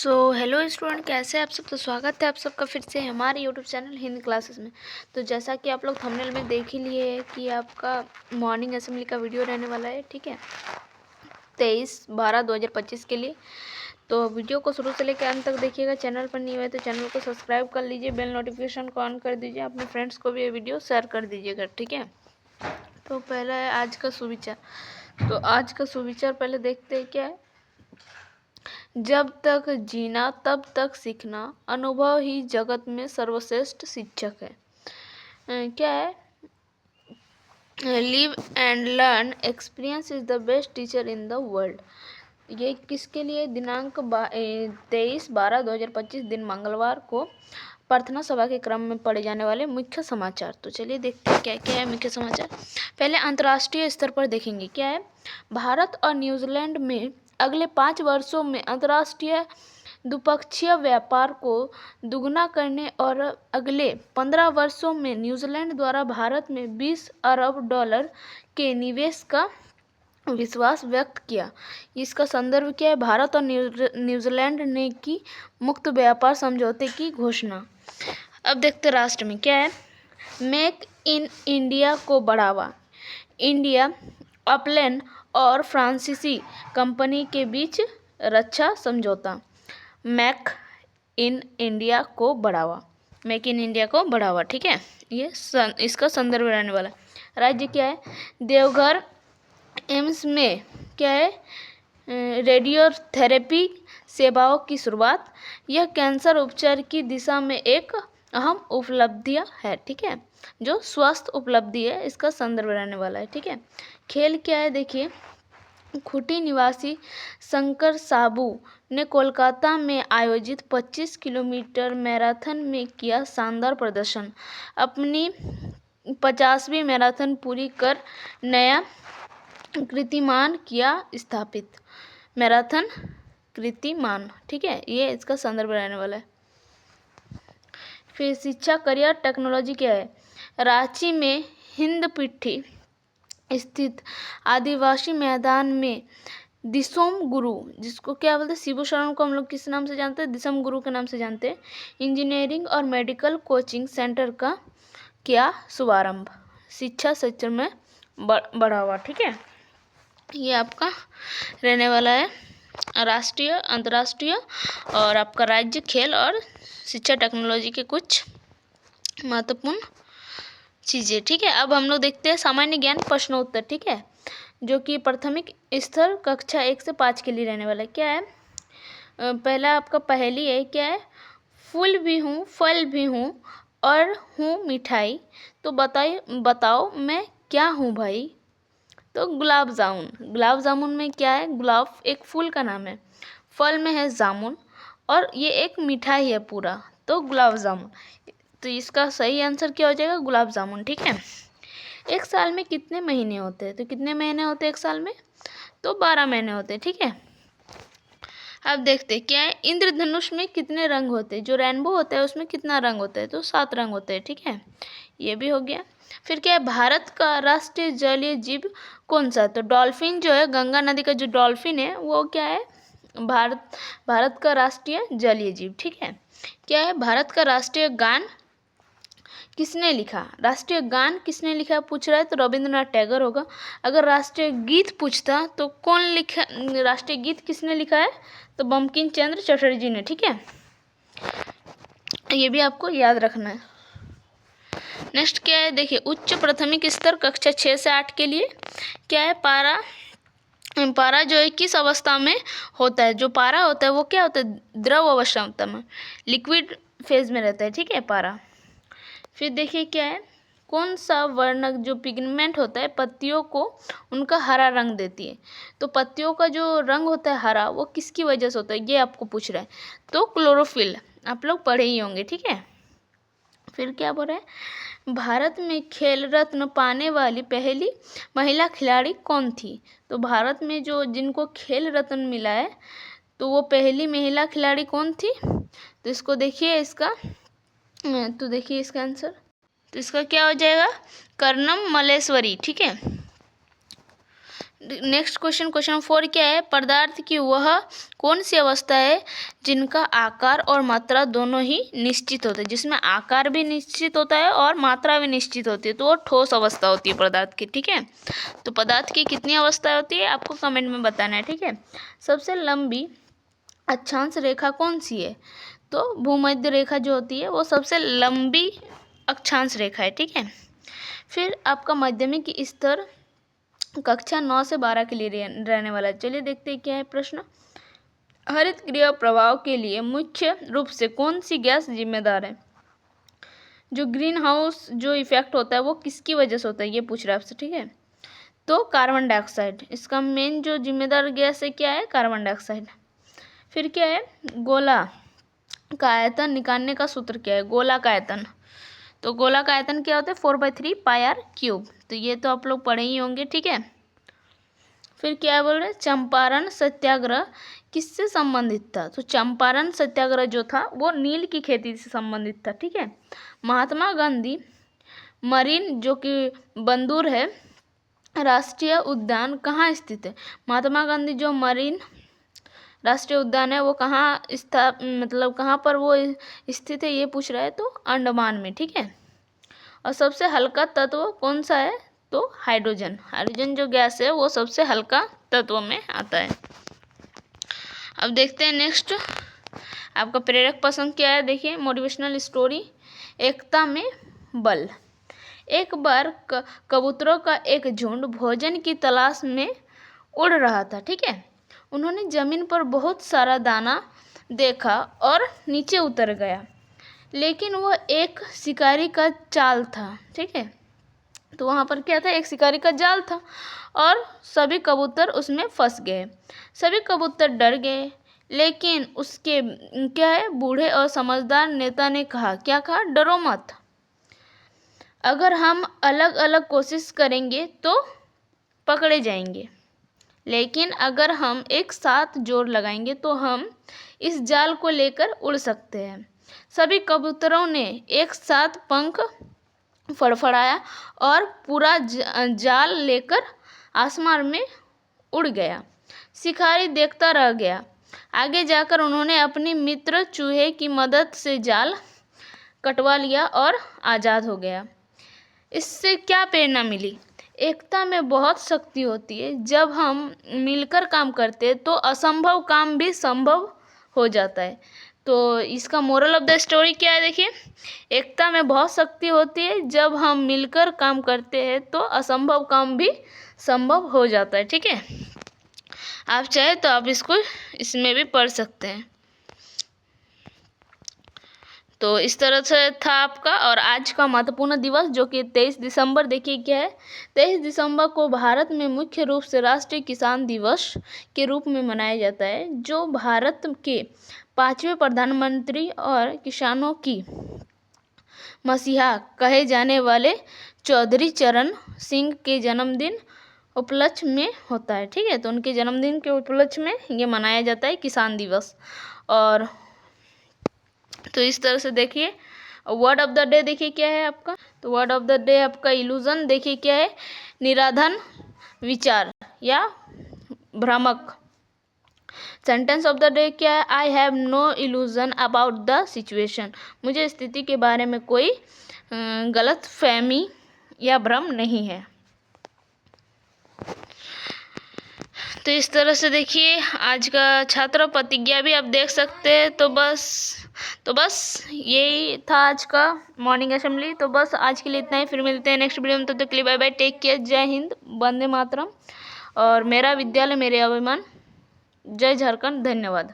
Hello student, कैसे हैं आप सब। तो स्वागत है आप सबका फिर से हमारे यूट्यूब चैनल हिंदी क्लासेस में। तो जैसा कि आप लोग थंबनेल में देख ही लिए है कि आपका मॉर्निंग असेंबली का वीडियो रहने वाला है, ठीक है, 23/12/2025 के लिए। तो वीडियो को शुरू से लेकर अंत तक देखिएगा। चैनल पर नहीं हुए तो चैनल को सब्सक्राइब कर लीजिए, बेल नोटिफिकेशन को ऑन कर दीजिए, अपने फ्रेंड्स को भी ये वीडियो शेयर कर दीजिएगा, ठीक है। तो पहला है आज का सुविचार। तो आज का सुविचार पहले देखते हैं क्या है। जब तक जीना तब तक सीखना, अनुभव ही जगत में सर्वश्रेष्ठ शिक्षक है। क्या है, live and learn, experience is the best teacher in the world. ये किसके लिए, दिनांक 23/12/2025 दिन मंगलवार को प्रार्थना सभा के क्रम में पढ़े जाने वाले मुख्य समाचार। तो चलिए देखते हैं क्या क्या है मुख्य समाचार। पहले अंतर्राष्ट्रीय स्तर पर देखेंगे क्या है। भारत और न्यूजीलैंड में अगले 5 वर्षों में अंतर्राष्ट्रीय द्विपक्षीय व्यापार को दुगना करने और अगले 15 वर्षों में न्यूजीलैंड द्वारा भारत में 20 अरब डॉलर के निवेश का विश्वास व्यक्त किया। इसका संदर्भ क्या है, भारत और न्यूजीलैंड ने की मुक्त व्यापार समझौते की घोषणा। अब देखते राष्ट्र में क्या है। मेक इन इंडिया को बढ़ावा, इंडिया, अपलैंड और फ्रांसीसी कंपनी के बीच रक्षा समझौता। मेक इन इंडिया को बढ़ावा, मेक इन इंडिया को बढ़ावा, ठीक है, ये इसका संदर्भ रहने वाला है। राज्य क्या है, देवघर एम्स में क्या है, रेडियोथेरेपी सेवाओं की शुरुआत। यह कैंसर उपचार की दिशा में एक अहम उपलब्धियां है, ठीक है, जो स्वस्थ उपलब्धि है, इसका संदर्भ रहने वाला है, ठीक है। खेल क्या है, देखिए, खूंटी निवासी शंकर साबू ने कोलकाता में आयोजित 25 किलोमीटर मैराथन में किया शानदार प्रदर्शन। अपनी 50वीं मैराथन पूरी कर नया कीर्तिमान किया स्थापित। मैराथन कीर्तिमान, ठीक है, ये इसका संदर्भ रहने वाला है। फिर शिक्षा, करियर, टेक्नोलॉजी क्या है। रांची में हिंदपीढ़ी स्थित आदिवासी मैदान में दिसोम गुरु, जिसको क्या बोलते हैं, शिबू शरण को हम लोग किस नाम से जानते हैं, दिसम गुरु के नाम से जानते हैं, इंजीनियरिंग और मेडिकल कोचिंग सेंटर का किया शुभारंभ। शिक्षा क्षेत्र में बढ़ावा, ठीक है, ये आपका रहने वाला है राष्ट्रीय, अंतर्राष्ट्रीय और आपका राज्य, खेल और शिक्षा टेक्नोलॉजी के कुछ महत्वपूर्ण चीज़ें, ठीक है। अब हम लोग देखते हैं सामान्य ज्ञान प्रश्नोत्तर, ठीक है, जो कि प्राथमिक स्तर कक्षा 1 से 5 के लिए रहने वाला है। क्या है, पहला आपका पहेली है, क्या है, फूल भी हूँ फल भी हूँ और हूँ मिठाई, तो बताओ मैं क्या हूँ भाई। तो गुलाब जामुन। गुलाब जामुन में क्या है, गुलाब एक फूल का नाम है, फल में है जामुन और ये एक मिठाई है पूरा, तो गुलाब जामुन। तो इसका सही आंसर क्या हो जाएगा, गुलाब जामुन, ठीक है। एक साल में कितने महीने होते हैं, तो कितने महीने होते हैं एक साल में, तो 12 महीने होते हैं, ठीक है। अब देखते हैं क्या है, इंद्रधनुष में कितने रंग होते हैं, जो रेनबो होता है उसमें कितना रंग होता है, तो 7 रंग होते हैं, ठीक है, ये भी हो गया। फिर क्या है, भारत का राष्ट्रीय जलीय जीव कौन सा, तो डॉल्फिन जो है, गंगा नदी का जो डॉल्फिन है वो क्या है, भारत का राष्ट्रीय जलीय जीव, ठीक है। क्या है, भारत का राष्ट्रीय गान किसने लिखा, राष्ट्रीय गान किसने लिखा पूछ रहा है, तो रविंद्रनाथ टैगोर होगा। अगर राष्ट्रीय गीत पूछता तो कौन लिखा, राष्ट्रीय गीत किसने लिखा है, तो बंकिम चंद्र चटर्जी ने, ठीक है, ये भी आपको याद रखना है। नेक्स्ट क्या है, देखिए, उच्च प्राथमिक स्तर कक्षा 6 से 8 के लिए क्या है, पारा जो है किस अवस्था में होता है, जो पारा होता है वो क्या होता है, द्रव अवस्था में, लिक्विड फेज में रहता है, ठीक है, पारा। फिर देखिए क्या है, कौन सा वर्णक जो पिगमेंट होता है पत्तियों को उनका हरा रंग देती है, तो पत्तियों का जो रंग होता है हरा, वो किसकी वजह से होता है, ये आपको पूछ रहा है, तो क्लोरोफिल, आप लोग पढ़े ही होंगे, ठीक है। फिर क्या बोल रहे हैं, भारत में खेल रत्न पाने वाली पहली महिला खिलाड़ी कौन थी, तो भारत में जो जिनको खेल रत्न मिला है तो वो पहली महिला खिलाड़ी कौन थी, तो इसको देखिए, इसका तो देखिए इसका आंसर, तो इसका क्या हो जाएगा, कर्णम मल्लेश्वरी, ठीक है। नेक्स्ट क्वेश्चन 4 क्या है, पदार्थ की वह कौन सी अवस्था है जिनका आकार और मात्रा दोनों ही निश्चित होते हैं, जिसमें आकार भी निश्चित होता है और मात्रा भी निश्चित होती है, तो वो ठोस अवस्था होती है पदार्थ की। ठीक है, तो पदार्थ की कितनी अवस्थाएं होती है आपको कमेंट में बताना है। ठीक है, सबसे लंबी अक्षांश रेखा कौन सी है, तो भूमध्य रेखा जो होती है वो सबसे लंबी अक्षांश रेखा है। ठीक है, फिर आपका माध्यमिक स्तर कक्षा 9 से 12 के लिए रहने वाला है। चलिए देखते हैं क्या है प्रश्न। हरित गृह प्रभाव के लिए मुख्य रूप से कौन सी गैस जिम्मेदार है, जो ग्रीन हाउस जो इफेक्ट होता है वो किसकी वजह से होता है, ये पूछ रहा है आपसे। ठीक है, तो कार्बन डाइऑक्साइड इसका मेन जो जिम्मेदार गैस है क्या है, कार्बन डाइऑक्साइड। फिर क्या है, गोला का आयतन निकालने का सूत्र क्या है, गोला का आयतन, तो गोला का आयतन क्या होता है 4/3 πr³, तो ये तो आप लोग पढ़े ही होंगे। ठीक है, फिर क्या बोल रहे, चंपारण सत्याग्रह किससे संबंधित था, तो चंपारण सत्याग्रह जो था वो नील की खेती से संबंधित था। ठीक है, महात्मा गांधी मरीन जो कि बंदूर है राष्ट्रीय उद्यान कहाँ स्थित है, महात्मा गांधी जो मरीन राष्ट्रीय उद्यान है वो कहाँ मतलब कहाँ पर वो स्थित है, ये पूछ रहा है, तो अंडमान में। ठीक है, और सबसे हल्का तत्व कौन सा है, तो हाइड्रोजन, हाइड्रोजन जो गैस है वो सबसे हल्का तत्व में आता है। अब देखते हैं नेक्स्ट आपका प्रेरक पसंद क्या है। देखिए, मोटिवेशनल स्टोरी, एकता में बल। एक बार कबूतरों का एक झुंड भोजन की तलाश में उड़ रहा था। ठीक है, उन्होंने जमीन पर बहुत सारा दाना देखा और नीचे उतर गया, लेकिन वह एक शिकारी का चाल था। ठीक है, तो वहाँ पर क्या था, एक शिकारी का जाल था और सभी कबूतर उसमें फंस गए। सभी कबूतर डर गए, लेकिन उसके क्या है, बूढ़े और समझदार नेता ने कहा, क्या कहा, डरो मत, अगर हम अलग अलग कोशिश करेंगे तो पकड़े जाएंगे, लेकिन अगर हम एक साथ जोर लगाएंगे तो हम इस जाल को लेकर उड़ सकते हैं। सभी कबूतरों ने एक साथ पंख फड़फड़ाया और पूरा जाल लेकर आसमान में उड़ गया। शिकारी देखता रह गया। आगे जाकर उन्होंने अपनी मित्र चूहे की मदद से जाल कटवा लिया और आज़ाद हो गया। इससे क्या प्रेरणा मिली, एकता में बहुत शक्ति होती है। जब हम मिलकर काम करते हैं तो असंभव काम भी संभव हो जाता है। तो इसका मोरल ऑफ द स्टोरी क्या है, देखिए, एकता में बहुत शक्ति होती है, जब हम मिलकर काम करते हैं तो असंभव काम भी संभव हो जाता है। ठीक है, आप चाहे तो आप इसको इसमें भी पढ़ सकते हैं। तो इस तरह से था आपका और आज का महत्वपूर्ण दिवस जो कि 23 दिसंबर, देखिए क्या है, 23 दिसंबर को भारत में मुख्य रूप से राष्ट्रीय किसान दिवस के रूप में मनाया जाता है, जो भारत के 5वें प्रधानमंत्री और किसानों की मसीहा कहे जाने वाले चौधरी चरण सिंह के जन्मदिन उपलक्ष्य में होता है। ठीक है, तो उनके जन्मदिन के उपलक्ष्य में ये मनाया जाता है किसान दिवस। और तो इस तरह से देखिए, वर्ड ऑफ द डे देखिए क्या है आपका, तो वर्ड ऑफ द डे आपका इल्यूजन, देखिए क्या है, निराधन विचार या भ्रामक। सेंटेंस ऑफ द डे क्या है, I have no illusion about the situation, मुझे स्थिति के बारे में कोई गलत फहमी या भ्रम नहीं है। तो इस तरह से देखिए आज का छात्र प्रतिज्ञा भी आप देख सकते हैं। तो बस यही था आज का मॉर्निंग असेंबली। तो बस आज के लिए इतना ही, फिर मिलते हैं नेक्स्ट वीडियो में। तब तक के लिए बाय बाय, टेक केयर, जय हिंद, वंदे मातरम और मेरा विद्यालय मेरे अभिमान, जय झारखंड, धन्यवाद।